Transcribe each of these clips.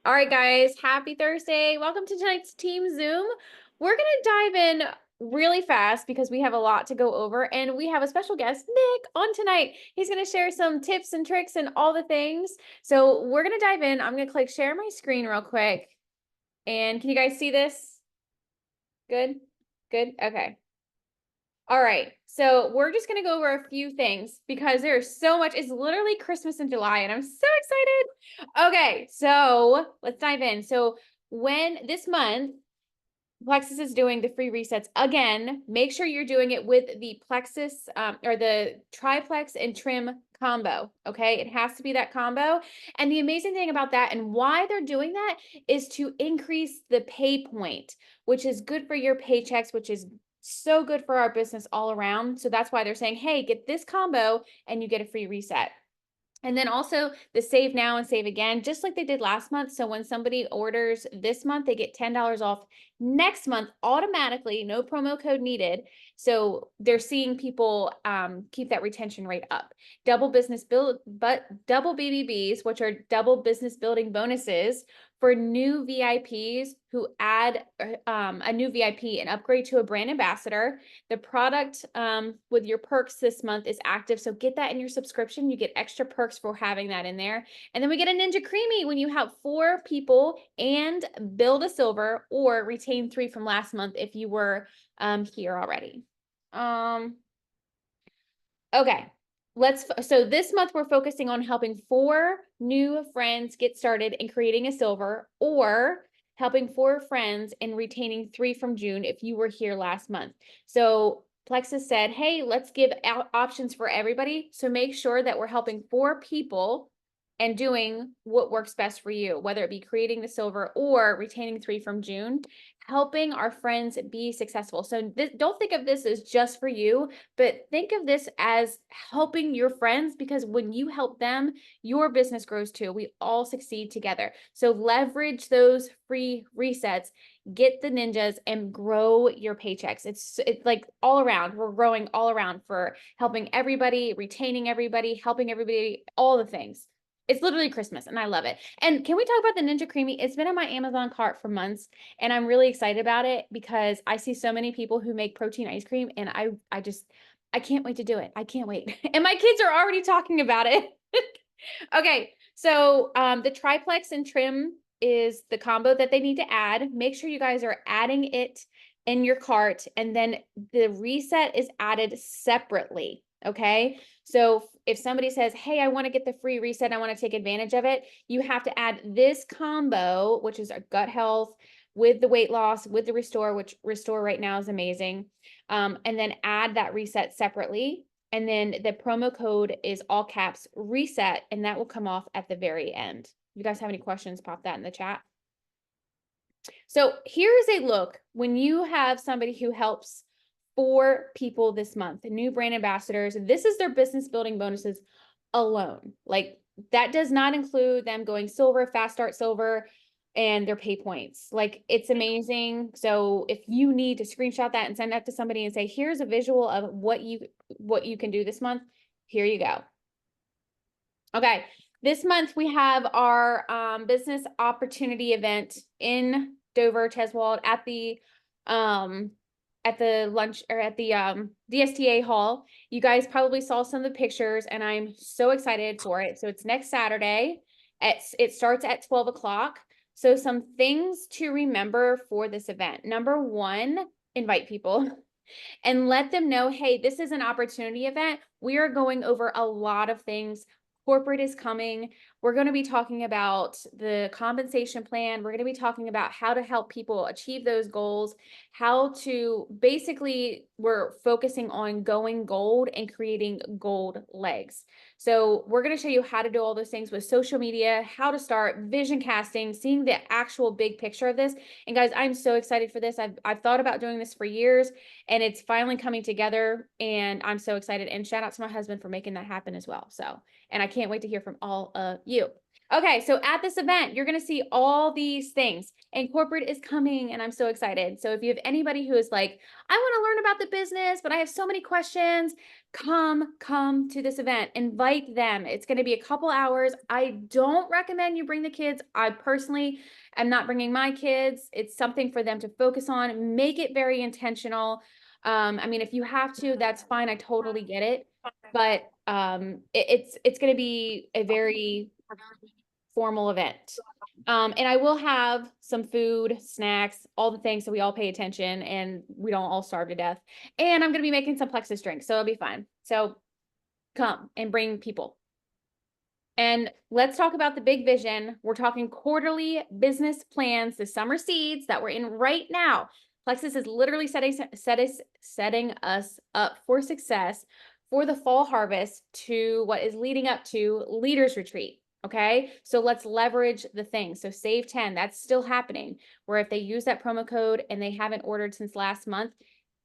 All right, guys, happy Thursday. Welcome to tonight's Team Zoom. We're going to dive in really fast because we have a lot to go over, and we have a special guest, Nick, on tonight. He's going to share some tips and tricks and all the things. So we're going to dive in. I'm going to click share my screen real quick. And can you guys see this? Good? Good? Okay. All right, so we're just going to go over a few things because there's so much. It's literally Christmas in July, and I'm so excited. Okay, so let's dive in. So when this month, Plexus is doing the free resets again, make sure you're doing it with the Plexus or the triplex and trim combo. Okay, it has to be that combo. And the amazing thing about that and why they're doing that is to increase the pay point, which is good for your paychecks, which is so good for our business all around. So that's why they're saying, hey, get this combo and you get a free reset. And then also the save now and save again, just like they did last month. So when somebody orders this month, they get $10 off next month automatically, no promo code needed. So they're seeing people keep that retention rate up. Double double BBBs, which are double business building bonuses for new VIPs who add a new VIP and upgrade to a brand ambassador. The product with your perks this month is active. So get that in your subscription. You get extra perks for having that in there. And then we get a Ninja Creami when you have 4 people and build a silver or retain 3 from last month if you were here already. Okay. So this month we're focusing on helping 4 new friends get started in creating a silver, or helping 4 friends and retaining 3 from June if you were here last month. So Plexus said, hey, let's give out options for everybody. So make sure that we're helping 4 people and doing what works best for you, whether it be creating the silver or retaining 3 from June, helping our friends be successful. So don't think of this as just for you, but think of this as helping your friends, because when you help them, your business grows too. We all succeed together. So leverage those free resets, get the ninjas, and grow your paychecks. It's like all around. We're growing all around for helping everybody, retaining everybody, helping everybody, all the things. It's literally Christmas and I love it. And can we talk about the Ninja Creami? It's been in my Amazon cart for months and I'm really excited about it because I see so many people who make protein ice cream and I can't wait to do it. I can't wait. And my kids are already talking about it. Okay, so the triplex and trim is the combo that they need to add. Make sure you guys are adding it in your cart, and then the reset is added separately. Okay, so if somebody says, hey, I want to get the free reset, I want to take advantage of it, you have to add this combo, which is a gut health with the weight loss, with the restore, which restore right now is amazing. And then add that reset separately. And then the promo code is all caps reset, and that will come off at the very end. If you guys have any questions, pop that in the chat. So here's a look when you have somebody who helps 4 people this month, new brand ambassadors. This is their business building bonuses alone. Like that does not include them going silver, fast start silver, and their pay points. Like it's amazing. So if you need to screenshot that and send that to somebody and say, here's a visual of what you can do this month, here you go. Okay, this month we have our business opportunity event in Dover, Cheswold at the lunch or at the DSTA hall. You guys probably saw some of the pictures and I'm so excited for it. So it's next Saturday. It starts at 12 o'clock. So some things to remember for this event. Number 1, invite people and let them know, hey, this is an opportunity event. We are going over a lot of things. Corporate is coming. We're going to be talking about the compensation plan. We're going to be talking about how to help people achieve those goals, how to basically, we're focusing on going gold and creating gold legs. So we're going to show you how to do all those things with social media, how to start vision casting, seeing the actual big picture of this. And guys, I'm so excited for this. I've thought about doing this for years and it's finally coming together and I'm so excited. And shout out to my husband for making that happen as well. So, and I can't wait to hear from all of you. Okay, so at this event, you're going to see all these things, and corporate is coming, and I'm so excited. So if you have anybody who is like, I want to learn about the business, but I have so many questions, come to this event. Invite them. It's going to be a couple hours. I don't recommend you bring the kids. I personally am not bringing my kids. It's something for them to focus on. Make it very intentional. I mean, if you have to, that's fine. I totally get it. But it's going to be a very formal event. And I will have some food, snacks, all the things so we all pay attention and we don't all starve to death. And I'm going to be making some Plexus drinks, so it'll be fun. So come and bring people. And let's talk about the big vision. We're talking quarterly business plans, the summer seeds that we're in right now. Plexus is literally setting us up for success for the fall harvest to what is leading up to Leaders Retreat. Okay, so let's leverage the thing. So save 10, that's still happening, where if they use that promo code and they haven't ordered since last month,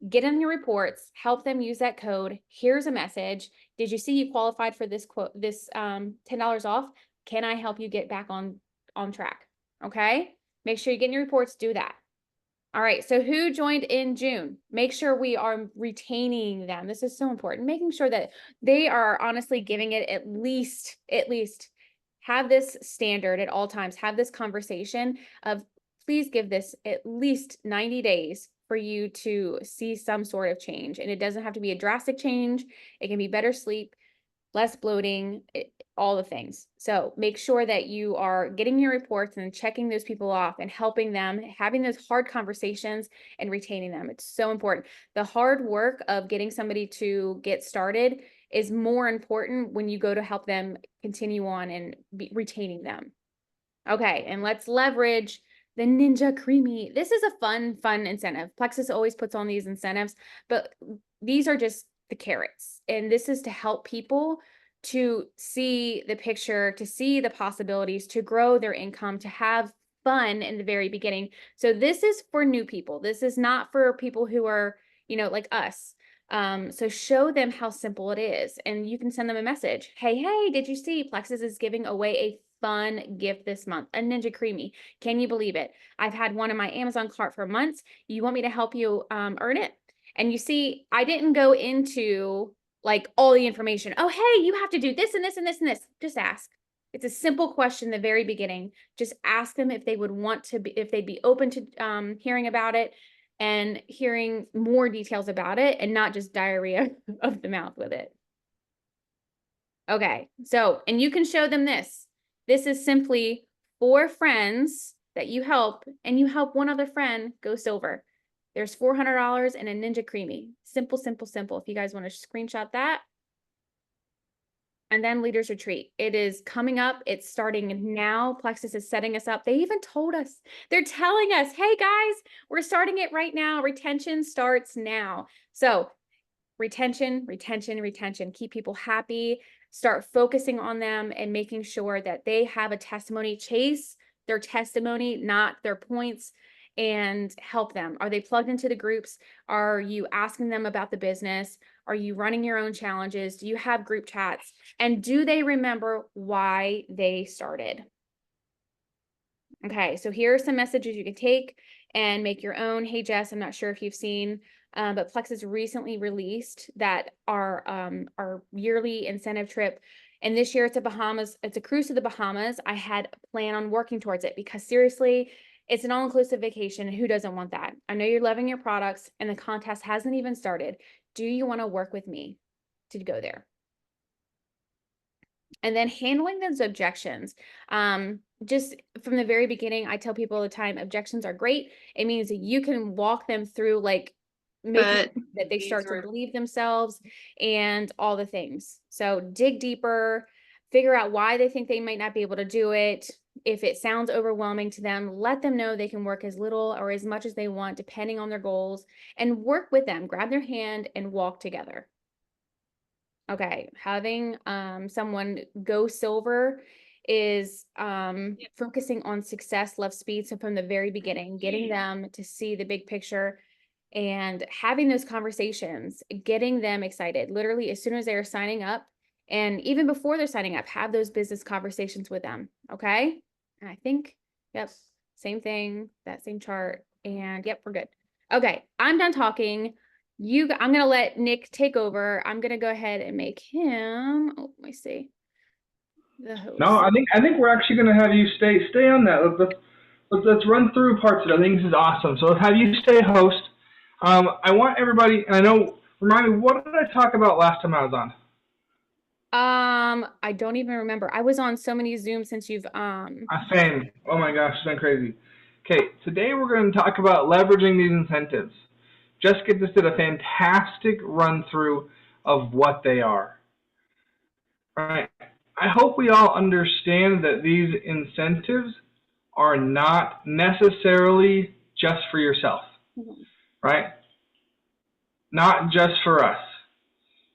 get in your reports, help them use that code. Here's a message. Did you see you qualified for this quote, this $10 off? Can I help you get back on track? Okay, make sure you get in your reports, do that. All right, so who joined in June? Make sure we are retaining them. This is so important, making sure that they are honestly giving it at least have this standard at all times, have this conversation of please give this at least 90 days for you to see some sort of change. And it doesn't have to be a drastic change. It can be better sleep, less bloating, all the things. So make sure that you are getting your reports and checking those people off and helping them, having those hard conversations and retaining them. It's so important. The hard work of getting somebody to get started is more important when you go to help them continue on and retaining them. Okay, and let's leverage the Ninja Creami. This is a fun incentive. Plexus always puts on these incentives, but these are just the carrots. And this is to help people to see the picture, to see the possibilities, to grow their income, to have fun in the very beginning. So this is for new people. This is not for people who are, like us. So show them how simple it is. And you can send them a message. Hey, did you see Plexus is giving away a fun gift this month, a Ninja Creami? Can you believe it? I've had one in my Amazon cart for months. You want me to help you earn it? And you see, I didn't go into like all the information. Oh, hey, you have to do this and this and this and this. Just ask. It's a simple question in the very beginning. Just ask them if they would want to be, if they'd be open to hearing about it and hearing more details about it and not just diarrhea of the mouth with it. Okay, so, and you can show them this. This is simply 4 friends that you help, and you help one other friend go silver. There's $400 and a Ninja Creami. Simple, simple, simple. If you guys want to screenshot that. And then Leaders Retreat. It is coming up. It's starting now. Plexus is setting us up. They even told us, they're telling us, hey guys, we're starting it right now. Retention starts now. So retention. Keep people happy. Start focusing on them and making sure that they have a testimony. Chase their testimony, not their points, and help them. Are they plugged into the groups? Are you asking them about the business? Are you running your own challenges? Do you have group chats? And do they remember why they started? Okay, so here are some messages you can take and make your own. Hey, Jess, I'm not sure if you've seen, but Plexus recently released that our yearly incentive trip. And this year it's a cruise to the Bahamas. I had a plan on working towards it because seriously, it's an all-inclusive vacation. Who doesn't want that? I know you're loving your products and the contest hasn't even started. Do you want to work with me to go there? And then handling those objections. Just from the very beginning, I tell people all the time, objections are great. It means that you can walk them through like making that they start to believe themselves and all the things. So dig deeper, figure out why they think they might not be able to do it. If it sounds overwhelming to them, let them know they can work as little or as much as they want, depending on their goals, and work with them, grab their hand and walk together. Okay, having someone go silver is focusing on success, love, speed. So from the very beginning, getting them to see the big picture and having those conversations, getting them excited. Literally, as soon as they are signing up And even before they're signing up, have those business conversations with them. Okay. And I think, yep, same thing, that same chart. And yep, we're good. Okay. I'm done talking. I'm going to let Nick take over. I'm going to go ahead and make him, oh, let me see, the host. No, I think we're actually going to have you stay on that. Let's run through parts of it. I think this is awesome. So let's have you stay host. I want everybody, and I know, remind me, what did I talk about last time I was on? I don't even remember. I was on so many Zooms since you've Same. Oh my gosh, it's been crazy. Okay, today we're going to talk about leveraging these incentives. Jessica just did a fantastic run through of what they are. All right. I hope we all understand that these incentives are not necessarily just for yourself, right? Not just for us.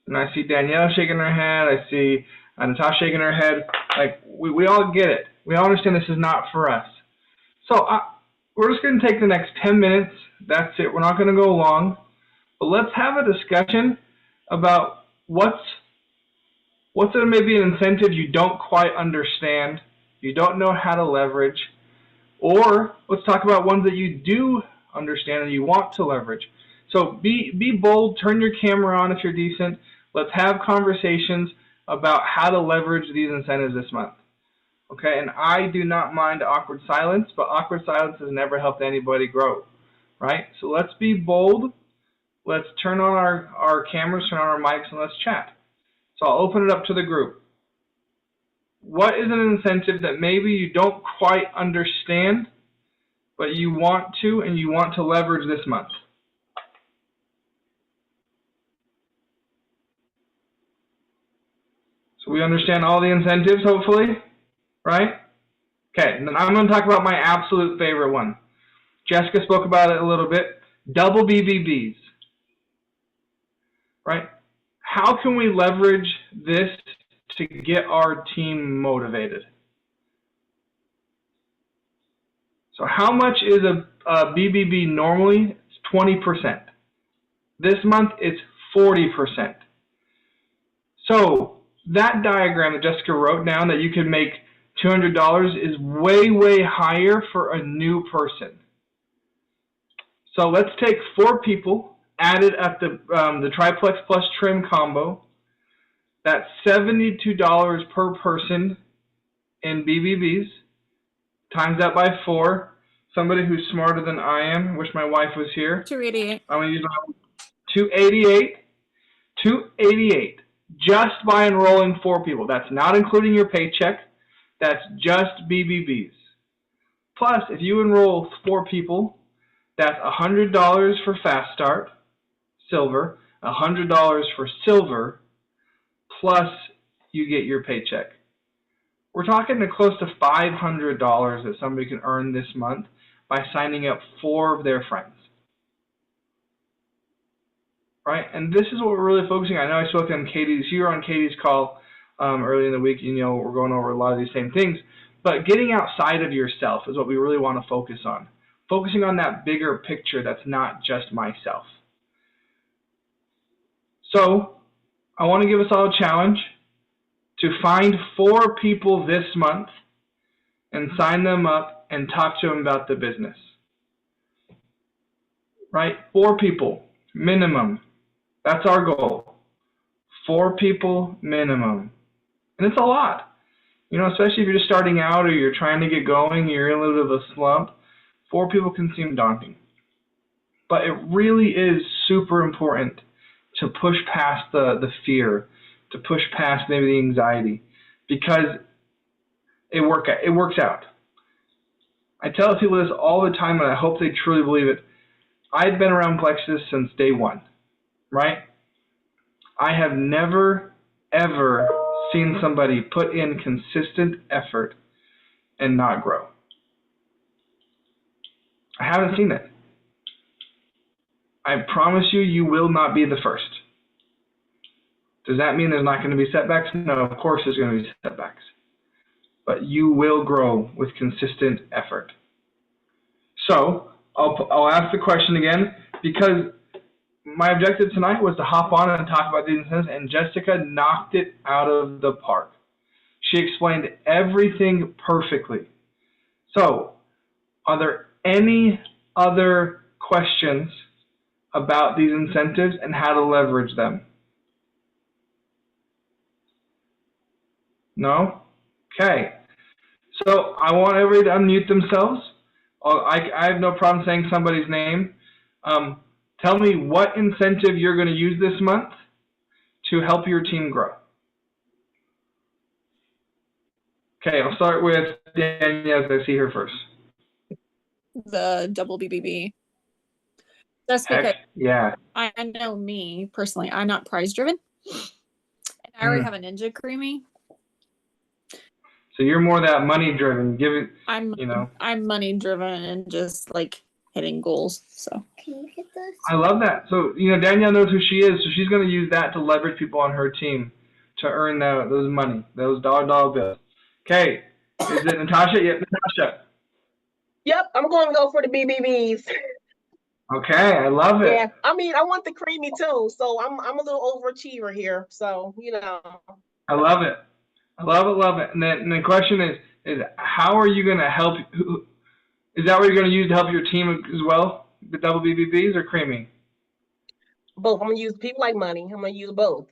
And I see Danielle shaking her head. I see Natasha shaking her head. Like, we all get it. We all understand this is not for us. So we're just going to take the next 10 minutes. That's it. We're not going to go long. But let's have a discussion about what's maybe an incentive you don't quite understand, you don't know how to leverage, or let's talk about ones that you do understand and you want to leverage. So be bold, turn your camera on if you're decent. Let's have conversations about how to leverage these incentives this month. Okay, and I do not mind awkward silence, but awkward silence has never helped anybody grow, right? So let's be bold. Let's turn on our cameras, turn on our mics, and let's chat. So I'll open it up to the group. What is an incentive that maybe you don't quite understand, but you want to and you want to leverage this month? So we understand all the incentives, hopefully, right? Okay, and then I'm going to talk about my absolute favorite one. Jessica spoke about it a little bit. Double BBBs, right? How can we leverage this to get our team motivated? So how much is a BBB normally? It's 20%. This month, it's 40%. So that diagram that Jessica wrote down that you can make $200 is way, way higher for a new person. So let's take 4 people, added at the triplex plus trim combo. That's $72 per person in BBBs. Times that by 4. Somebody who's smarter than I am. Wish my wife was here. 288. I'm going to use 288. 288. Just by enrolling 4 people. That's not including your paycheck. That's just BBBs. Plus, if you enroll 4 people, that's $100 for Fast Start, silver, $100 for silver, plus you get your paycheck. We're talking to close to $500 that somebody can earn this month by signing up 4 of their friends. Right? And this is what we're really focusing on. I know I spoke on Katie's, you were on Katie's call early in the week, you know, we're going over a lot of these same things, but getting outside of yourself is what we really want to focus on. Focusing on that bigger picture that's not just myself. So, I want to give us all a challenge to find 4 people this month and sign them up and talk to them about the business. Right? 4 people, minimum. That's our goal. 4 people minimum. And it's a lot. You know, especially if you're just starting out or you're trying to get going, you're in a little bit of a slump, 4 people can seem daunting. But it really is super important to push past the fear, to push past maybe the anxiety, because it works out. I tell people this all the time, and I hope they truly believe it. I've been around Plexus since day one, right? I have never, ever seen somebody put in consistent effort and not grow. I haven't seen it. I promise you, you will not be the first. Does that mean there's not going to be setbacks? No, of course there's going to be setbacks. But you will grow with consistent effort. So, I'll ask the question again, because my objective tonight was to hop on and talk about these incentives, and Jessica knocked it out of the park. She explained everything perfectly. So, are there any other questions about these incentives and how to leverage them? No? Okay. So I want everybody to unmute themselves. I have no problem saying somebody's name. Tell me what incentive you're going to use this month to help your team grow. Okay, I'll start with Danielle as I see her first. The double BBB. That's Heck, because yeah. I know me personally, I'm not prize driven. And I already have a Ninja Creami. So you're more that money driven. Give it. I'm money driven and just like hitting goals. So can you hit this? I love that. So Danielle knows who she is, so she's going to use that to leverage people on her team to earn those money, those dollar bills. Okay, is it Natasha? Yep, Natasha. Yep, I'm going to go for the BBBs. Okay, I love it. Yeah, I mean, I want the creamy too, so I'm a little overachiever here. So I love it. I love it. And the question is how are you going to help? Is that what you're going to use to help your team as well? The double BBBs or creamy? Both. I'm going to use people like money. I'm going to use both.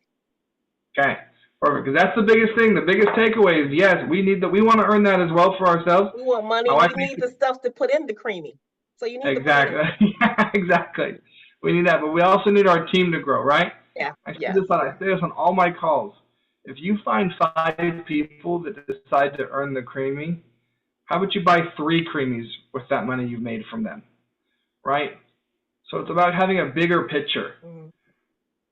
Okay, perfect. Because that's the biggest thing. The biggest takeaway is yes, we want to earn that as well for ourselves. We want money. We need the stuff to put in the creamy. So you need exactly. Yeah, exactly. We need that, but we also need our team to grow, right? Yeah. I say this on all my calls. If you find 5 people that decide to earn the creamy, how about you buy 3 creamies with that money you've made from them, right? So it's about having a bigger picture. Mm-hmm.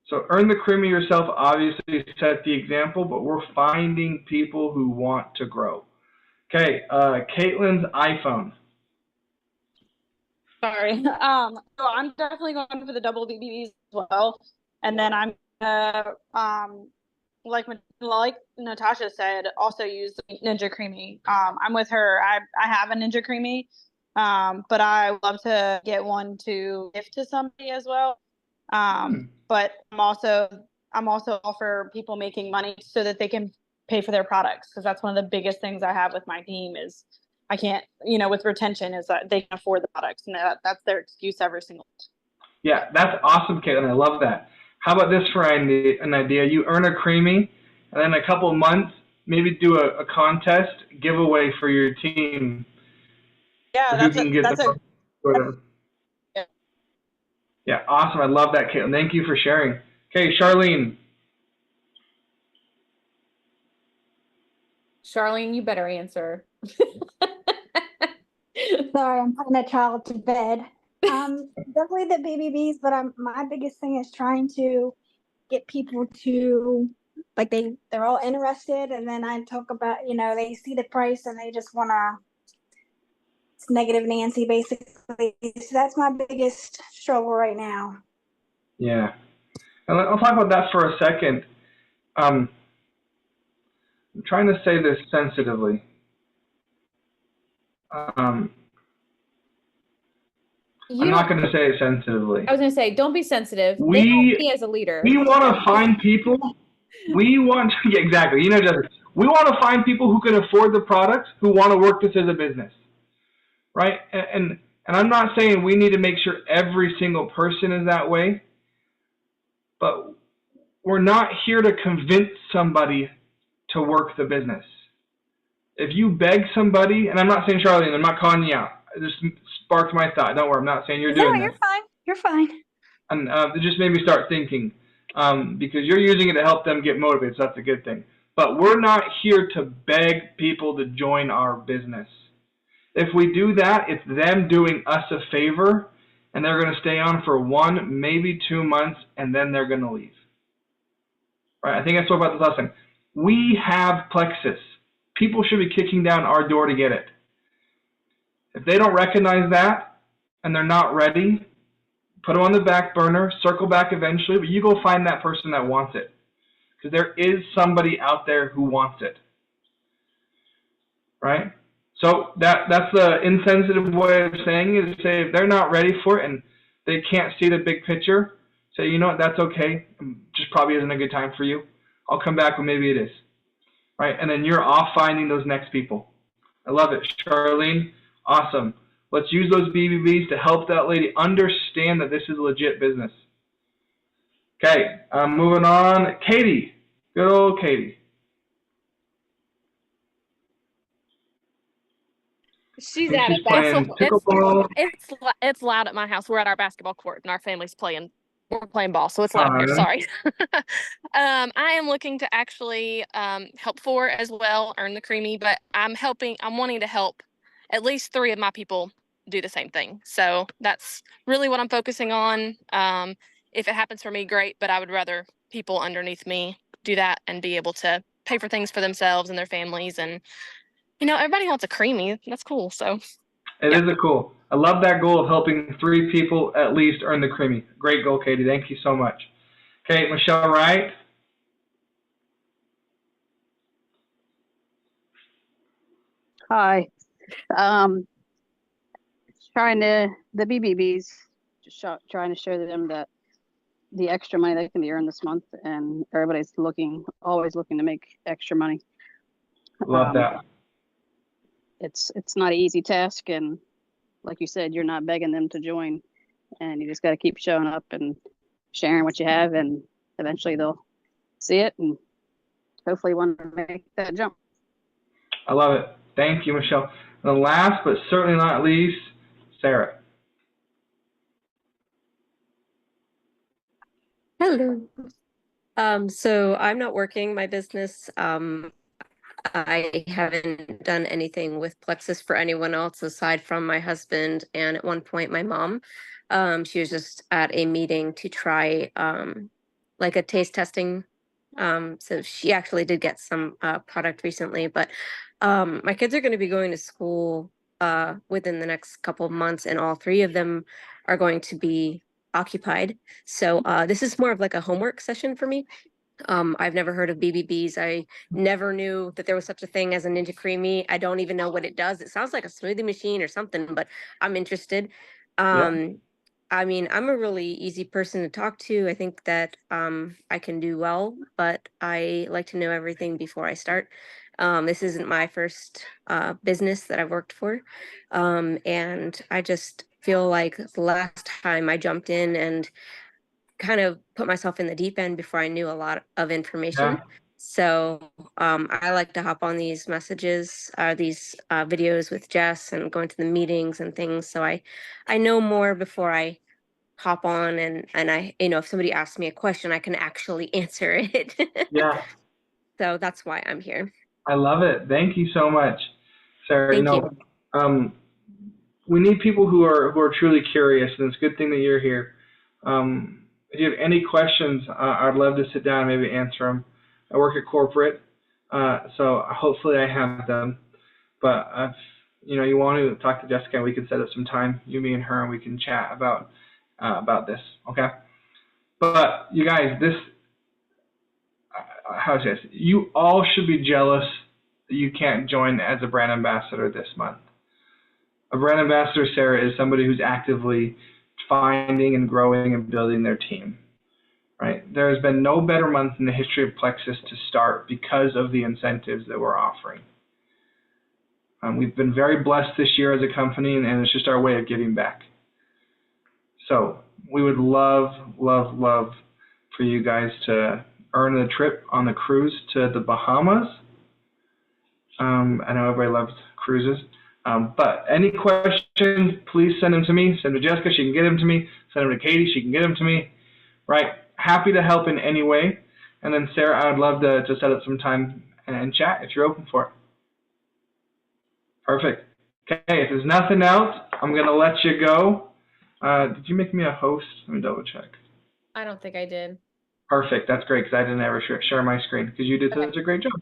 So earn the creamy yourself, obviously set the example, but we're finding people who want to grow. Okay, Caitlin's iPhone. Sorry. So I'm definitely going for the double BBBs as well. And then I'm like Natasha said, also use Ninja Creami. I'm with her. I have a Ninja Creami, but I love to get one to gift to somebody as well. But I'm also all for people making money so that they can pay for their products, because that's one of the biggest things I have with my team is I can't, with retention, is that they can afford the products, and that's their excuse every single time. Yeah, that's awesome, Caitlin. I love that. How about this for an idea? You earn a creamy, and then a couple of months, maybe do a contest giveaway for your team. Yeah, Yeah, awesome. I love that, Caitlin. Thank you for sharing. Okay, Charlene. Charlene, you better answer. Sorry, I'm putting a child to bed. Definitely the BBBs, but my biggest thing is trying to get people to, like, they're all interested, and then I talk about, they see the price and they just want to, it's negative Nancy basically. So that's my biggest struggle right now. Yeah. And I'll talk about that for a second. I'm trying to say this sensitively. I'm not going to say it sensitively. I was going to say, don't be sensitive. Me as a leader. We want to find people. Exactly. Jessica, we want to find people who can afford the products, who want to work this as a business, right? And I'm not saying we need to make sure every single person is that way, but we're not here to convince somebody to work the business. If you beg somebody, and I'm not saying Charlene, I'm not calling you out. It just sparked my thought. Don't worry, I'm not saying you're doing this. No, you're fine. And it just made me start thinking, because you're using it to help them get motivated, so that's a good thing. But we're not here to beg people to join our business. If we do that, it's them doing us a favor, and they're going to stay on for 1, maybe 2 months, and then they're going to leave. Right? I think I spoke about this last time. We have Plexus. People should be kicking down our door to get it. If they don't recognize that and they're not ready, put them on the back burner, circle back eventually, but you go find that person that wants it. Because there is somebody out there who wants it. Right? So that's the insensitive way of saying it, is say if they're not ready for it and they can't see the big picture, say, you know what, that's okay. Just probably isn't a good time for you. I'll come back when maybe it is. Right? And then you're off finding those next people. I love it. Charlene, awesome. Let's use those BBBs to help that lady understand that this is a legit business. Okay, moving on. Katie, good old Katie. She's I think at she's it. playing pickleball. It's loud at my house. We're at our basketball court and our family's playing. We're playing ball, so it's loud here. Sorry. I am looking to actually help 4 as well, earn the Creami, but I'm wanting to help at least 3 of my people do the same thing. So that's really what I'm focusing on. If it happens for me, great, but I would rather people underneath me do that and be able to pay for things for themselves and their families. And, everybody wants a Creami. That's cool. So It is a cool. I love that goal of helping 3 people at least earn the Creami. Great goal, Katie. Thank you so much. Okay, Michelle Wright. Hi. The BBBs, just trying to show them that the extra money that can be earned this month, and everybody's always looking to make extra money. Love that. It's not an easy task, and like you said, you're not begging them to join, and you just got to keep showing up and sharing what you have, and eventually they'll see it and hopefully want to make that jump. I love it. Thank you, Michelle. And last but certainly not least, Sarah. Hello. So I'm not working my business. I haven't done anything with Plexus for anyone else aside from my husband and at one point my mom. She was just at a meeting to try like a taste testing. So she actually did get some product recently, but my kids are going to be going to school within the next couple of months, and all 3 of them are going to be occupied. So this is more of like a homework session for me. I've never heard of BBBs. I never knew that there was such a thing as a Ninja Creami. I don't even know what it does. It sounds like a smoothie machine or something, but I'm interested. I mean, I'm a really easy person to talk to. I think that I can do well, but I like to know everything before I start. This isn't my first business that I've worked for. And I just feel like the last time I jumped in and kind of put myself in the deep end before I knew a lot of information. Yeah. So I like to hop on these messages, these videos with Jess and going to the meetings and things. So I know more before I hop on, and I, if somebody asks me a question, I can actually answer it. Yeah. So that's why I'm here. I love it. Thank you so much, Sarah. Thank you. We need people who are truly curious, and it's a good thing that you're here. If you have any questions, I'd love to sit down and maybe answer them. I work at corporate, so hopefully I have them. But if you want to talk to Jessica, we can set up some time, me and her, and we can chat about this. Okay. But you guys, how is this? You all should be jealous that you can't join as a brand ambassador this month. A brand ambassador, Sarah, is somebody who's actively finding and growing and building their team. Right? There has been no better month in the history of Plexus to start because of the incentives that we're offering. We've been very blessed this year as a company, and it's just our way of giving back. So we would love, love, love for you guys to earn a trip on the cruise to the Bahamas. I know everybody loves cruises. But any questions, please send them to me. Send them to Jessica, she can get them to me. Send them to Katie, she can get them to me. Right? Happy to help in any way. And then Sarah, I would love to set up some time and chat if you're open for it. Perfect. Okay, if there's nothing else, I'm going to let you go. Did you make me a host? Let me double check. I don't think I did. Perfect. That's great because I didn't ever share my screen because you did such a great job.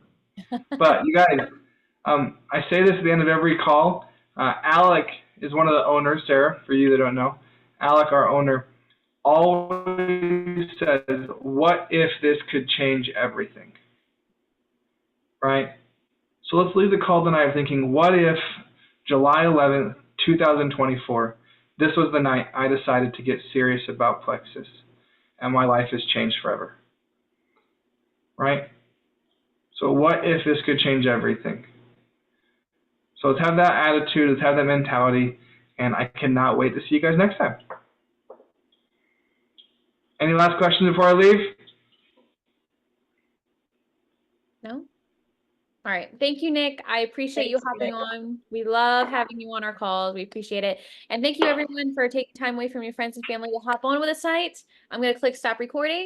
But you guys, I say this at the end of every call. Alec is one of the owners, Sarah, for you that don't know. Alec, our owner, always says, what if this could change everything? Right? So let's leave the call tonight thinking, what if July 11th, 2024, this was the night I decided to get serious about Plexus and my life has changed forever. Right? So what if this could change everything? So let's have that attitude, let's have that mentality, and I cannot wait to see you guys next time. Any last questions before I leave? No? All right. Thank you, Nick. I appreciate you Thanks, hopping Nick. on. We love having you on our calls. We appreciate it. And thank you everyone for taking time away from your friends and family to hop on with us tonight. I'm going to click stop recording.